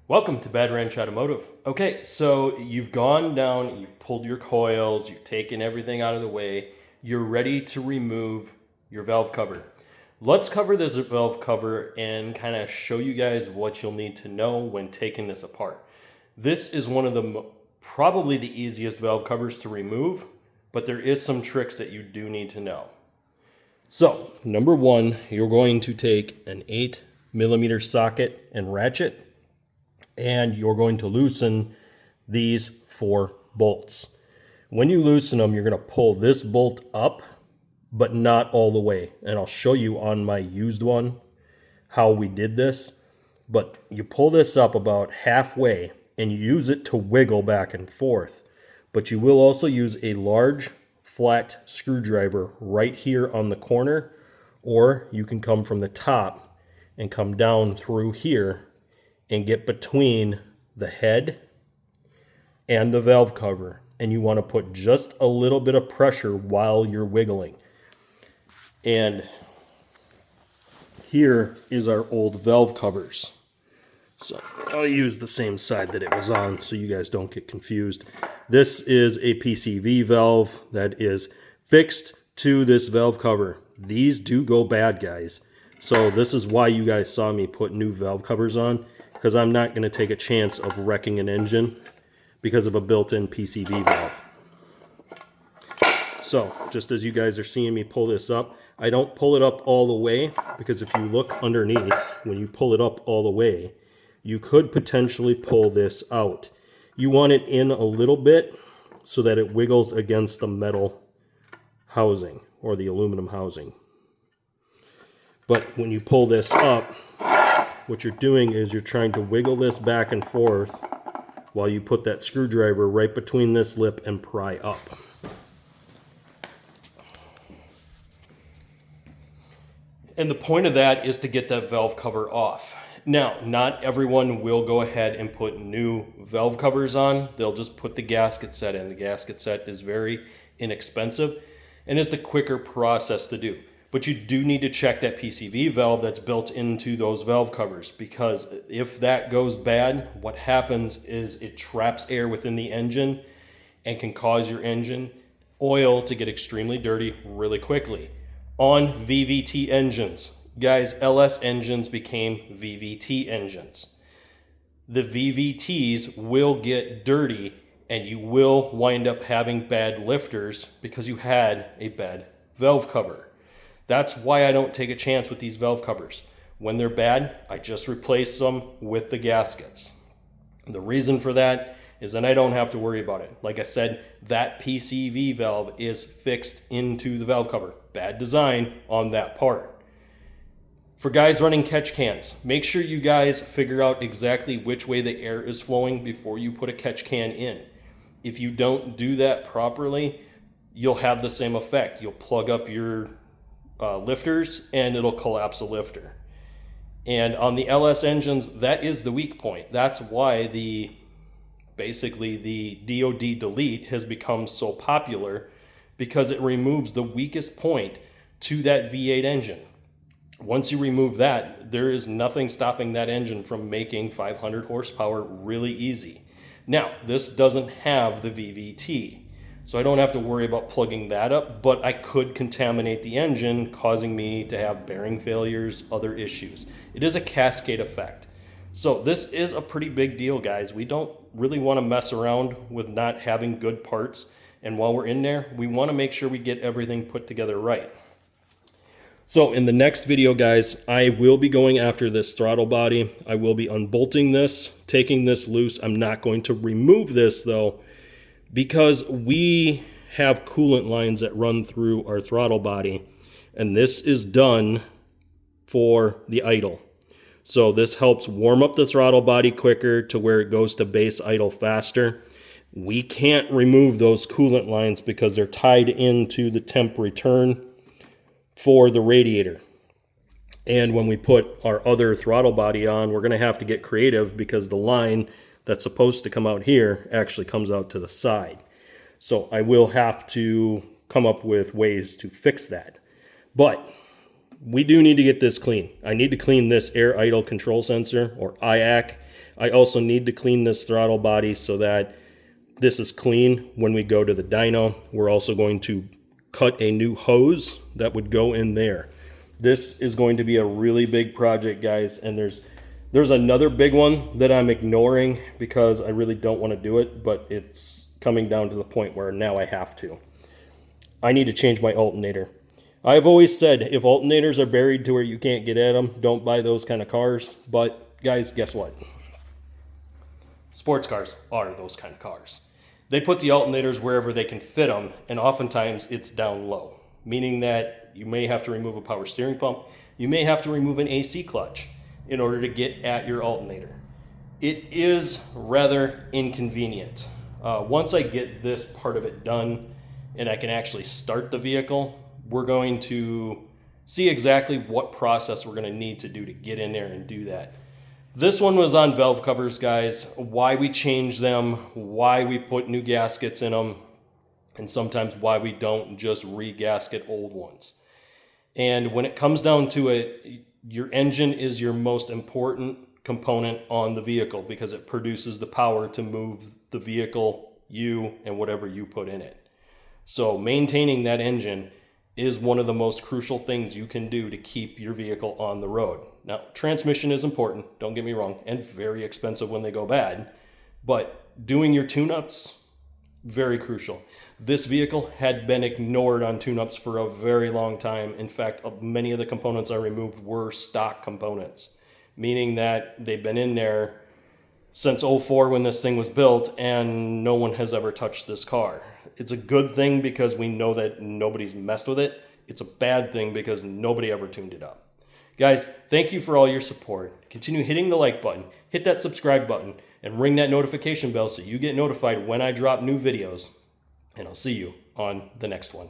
Welcome to Bad Ranch Automotive. Okay, so you've gone down, you've pulled your coils, you've taken everything out of the way, you're ready to remove your valve cover. Let's cover this valve cover and kind of show you guys what you'll need to know when taking this apart. This is one of the probably the easiest valve covers to remove, but there is some tricks that you do need to know. So, number one, you're going to take an 8mm socket and ratchet, and you're going to loosen these 4 bolts. When you loosen them, you're going to pull this bolt up, but not all the way. And I'll show you on my used one how we did this. But you pull this up about halfway and you use it to wiggle back and forth. But you will also use a large flat screwdriver right here on the corner, or you can come from the top and come down through here and get between the head and the valve cover. And you want to put just a little bit of pressure while you're wiggling. And here is our old valve covers. So I'll use the same side that it was on so you guys don't get confused. This is a PCV valve that is fixed to this valve cover. These do go bad, guys. So this is why you guys saw me put new valve covers on, because I'm not going to take a chance of wrecking an engine because of a built-in PCV valve. So, just as you guys are seeing me pull this up, I don't pull it up all the way, because if you look underneath, when you pull it up all the way, you could potentially pull this out. You want it in a little bit so that it wiggles against the metal housing or the aluminum housing. But when you pull this up, what you're doing is you're trying to wiggle this back and forth while you put that screwdriver right between this lip and pry up. And the point of that is to get that valve cover off. Now, not everyone will go ahead and put new valve covers on. They'll just put the gasket set in. The gasket set is very inexpensive and is the quicker process to do. But you do need to check that PCV valve that's built into those valve covers, because if that goes bad, what happens is it traps air within the engine and can cause your engine oil to get extremely dirty really quickly. On VVT engines, guys, LS engines became VVT engines. The VVTs will get dirty and you will wind up having bad lifters because you had a bad valve cover. That's why I don't take a chance with these valve covers. When they're bad, I just replace them with the gaskets. The reason for that is then I don't have to worry about it. Like I said, that PCV valve is fixed into the valve cover. Bad design on that part. For guys running catch cans, make sure you guys figure out exactly which way the air is flowing before you put a catch can in. If you don't do that properly, you'll have the same effect. You'll plug up your lifters and it'll collapse a lifter. And on the LS engines, that is the weak point. That's why basically the DOD delete has become so popular, because it removes the weakest point to that V8 engine. Once you remove that, there is nothing stopping that engine from making 500 horsepower really easy. Now, this doesn't have the VVT, so I don't have to worry about plugging that up, but I could contaminate the engine, causing me to have bearing failures, other issues. It is a cascade effect. So this is a pretty big deal, guys. We don't really want to mess around with not having good parts. And while we're in there, we want to make sure we get everything put together right. So in the next video, guys, I will be going after this throttle body. I will be unbolting this, taking this loose. I'm not going to remove this though, because we have coolant lines that run through our throttle body, and this is done for the idle. So this helps warm up the throttle body quicker to where it goes to base idle faster. We can't remove those coolant lines because they're tied into the temp return for the radiator. And when we put our other throttle body on, we're going to have to get creative, because the line that's supposed to come out here actually comes out to the side. So I will have to come up with ways to fix that. But we do need to get this clean. I need to clean this air idle control sensor, or IAC. I also need to clean this throttle body so that this is clean when we go to the dyno. We're also going to cut a new hose that would go in there. This is going to be a really big project, guys, and there's another big one that I'm ignoring because I really don't want to do it, but it's coming down to the point where now I have to. I need to change my alternator. I've always said if alternators are buried to where you can't get at them, don't buy those kind of cars. But guys, guess what? Sports cars are those kind of cars. They put the alternators wherever they can fit them, and oftentimes it's down low, meaning that you may have to remove a power steering pump, you may have to remove an AC clutch in order to get at your alternator. It is rather inconvenient. Once I get this part of it done and I can actually start the vehicle, we're going to see exactly what process we're going to need to do to get in there and do that. This one was on valve covers, guys. Why we change them, why we put new gaskets in them, and sometimes why we don't just re-gasket old ones. And when it comes down to it, your engine is your most important component on the vehicle because it produces the power to move the vehicle, you, and whatever you put in it. So maintaining that engine is one of the most crucial things you can do to keep your vehicle on the road. Now, transmission is important, don't get me wrong, and very expensive when they go bad, but doing your tune-ups, very crucial. This vehicle had been ignored on tune-ups for a very long time. In fact, many of the components I removed were stock components, meaning that they've been in there since '04 when this thing was built, and no one has ever touched this car. It's a good thing because we know that nobody's messed with it. It's a bad thing because nobody ever tuned it up. Guys, thank you for all your support. Continue hitting the like button, hit that subscribe button, and ring that notification bell so you get notified when I drop new videos. And I'll see you on the next one.